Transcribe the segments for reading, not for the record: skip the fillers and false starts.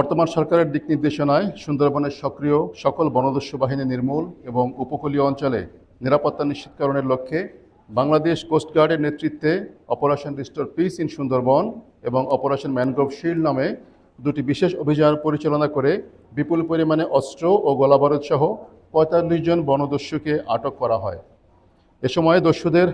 বর্তমান সরকারের দিক নির্দেশনায় সুন্দরবনের সক্রিয় সকল বনদস্যু বাহিনী নির্মূল এবং উপকূলীয় অঞ্চলে নিরাপত্তা নিশ্চিতকরণের লক্ষ্যে বাংলাদেশ কোস্টগার্ডের নেতৃত্বে operation restore piece in Sundarban এবং অপারেশন ম্যানগ্রোভ শিল্ড নামে দুটি বিশেষ অভিযান পরিচালনা করে বিপুল পরিমাণে অস্ত্র ও গোলাবারুদ সহ ৪৫ জন বনদস্যুকে আটক করা হয়। এ সময় দস্যুদের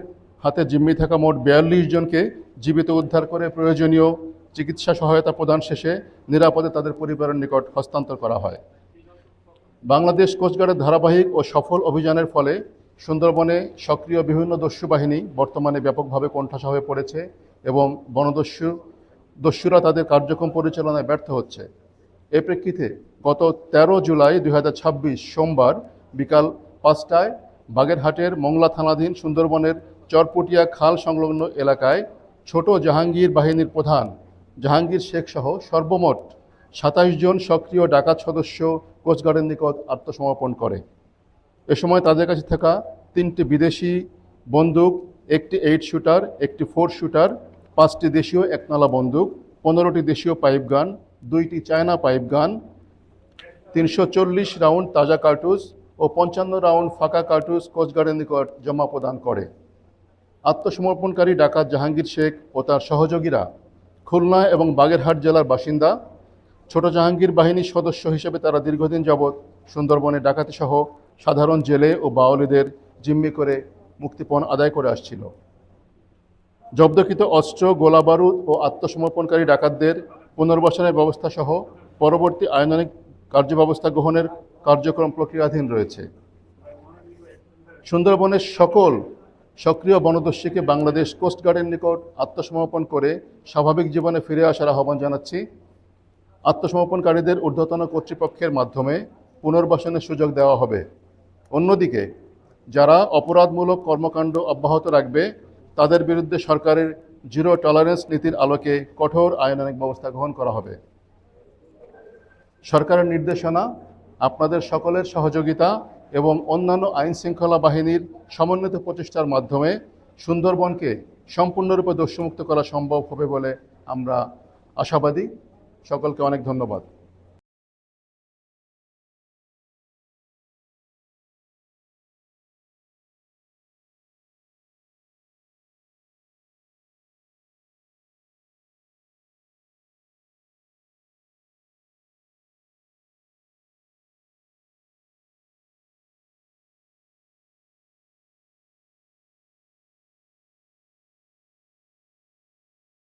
হাতে জিম্মি থাকা মোট ৪২ জনকে জীবিত উদ্ধার করে প্রয়োজনীয় চিকিৎসা সহায়তা প্রদান শেষে নিরাপদে তাদের পরিবারের নিকট হস্তান্তর করা হয়। বাংলাদেশ কোস্টগার্ডের ধারাবাহিক ও সফল অভিযানের ফলে সুন্দরবনে সক্রিয় বিভিন্ন দস্যু বাহিনী বর্তমানে ব্যাপকভাবে কোণঠাসা হয়ে পড়েছে এবং দস্যুরা তাদের কার্যক্রম পরিচালনায় ব্যর্থ হচ্ছে। এ প্রেক্ষিতে গত ১৩ জুলাই ২০২৬ সোমবার বিকাল ৫টায় বাগেরহাটের মংলা থানাধীন সুন্দরবনের চরপটিয়া খাল সংলগ্ন এলাকায় ছোট জাহাঙ্গীর বাহিনীর প্রধান জাহাঙ্গীর শেখ সহ সর্বমোট ২৭ জন সক্রিয় ডাকাত সদস্য কোস্টগার্ডের নিকট আত্মসমর্পণ করে। এ সময় তাদের কাছে থাকা ৩টি বিদেশি বন্দুক, একটি 8 শুটার, একটি 4 শুটার, 5টি দেশীয় একনলা বন্দুক, 15টি দেশীয় পাইপ গান, 2টি চায়না পাইপ গান, ৩৪০ রাউন্ড তাজা কার্তুজ ও 55 রাউন্ড ফাঁকা কার্তুজ কোস্টগার্ডের নিকট জমা প্রদান করে। আত্মসমর্পণকারী ডাকাত জাহাঙ্গীর শেখ ও তার সহযোগীরা খুলনা এবং বাগেরহাট জেলার বাসিন্দা। ছোট জাহাঙ্গীর বাহিনীর সদস্য হিসেবে তারা দীর্ঘদিন যাবৎ সুন্দরবনে ডাকাতিসহ সাধারণ জেলে ও বাওয়ালীদের জিম্মি করে মুক্তিপণ আদায় করে আসছিল। জব্দকৃত অস্ত্র, গোলাবারুদ ও আত্মসমর্পণকারী ডাকাতদের পুনর্বাসনের ব্যবস্থা সহ পরবর্তী আইনানুগ কার্যব্যবস্থা গ্রহণের কার্যক্রম প্রক্রিয়াধীন রয়েছে। সুন্দরবনের সকল সক্রিয় বনদস্যুকে বাংলাদেশ কোস্টগার্ডের নিকট আত্মসমর্পণ করে স্বাভাবিক জীবনে ফিরে আসার আহ্বান জানাচ্ছি। আত্মসমর্পণকারীদের ঊর্ধ্বতন কর্তৃপক্ষের মাধ্যমে পুনর্বাসনের সুযোগ দেওয়া হবে। অন্যদিকে যারা অপরাধমূলক কর্মকাণ্ড অব্যাহত রাখবে তাদের বিরুদ্ধে সরকারের জিরো টলারেন্স নীতির আলোকে কঠোর আইনানুগ ব্যবস্থা গ্রহণ করা হবে। সরকারের নির্দেশনা, আপনাদের সকলের সহযোগিতা এবং অন্যান্য আইন শৃঙ্খলা বাহিনীর সমন্বিত প্রচেষ্টার মাধ্যমে সুন্দরবনকে সম্পূর্ণরূপে দস্যুমুক্ত করা সম্ভব হবে বলে আমরা আশাবাদী। সকলকে অনেক ধন্যবাদ।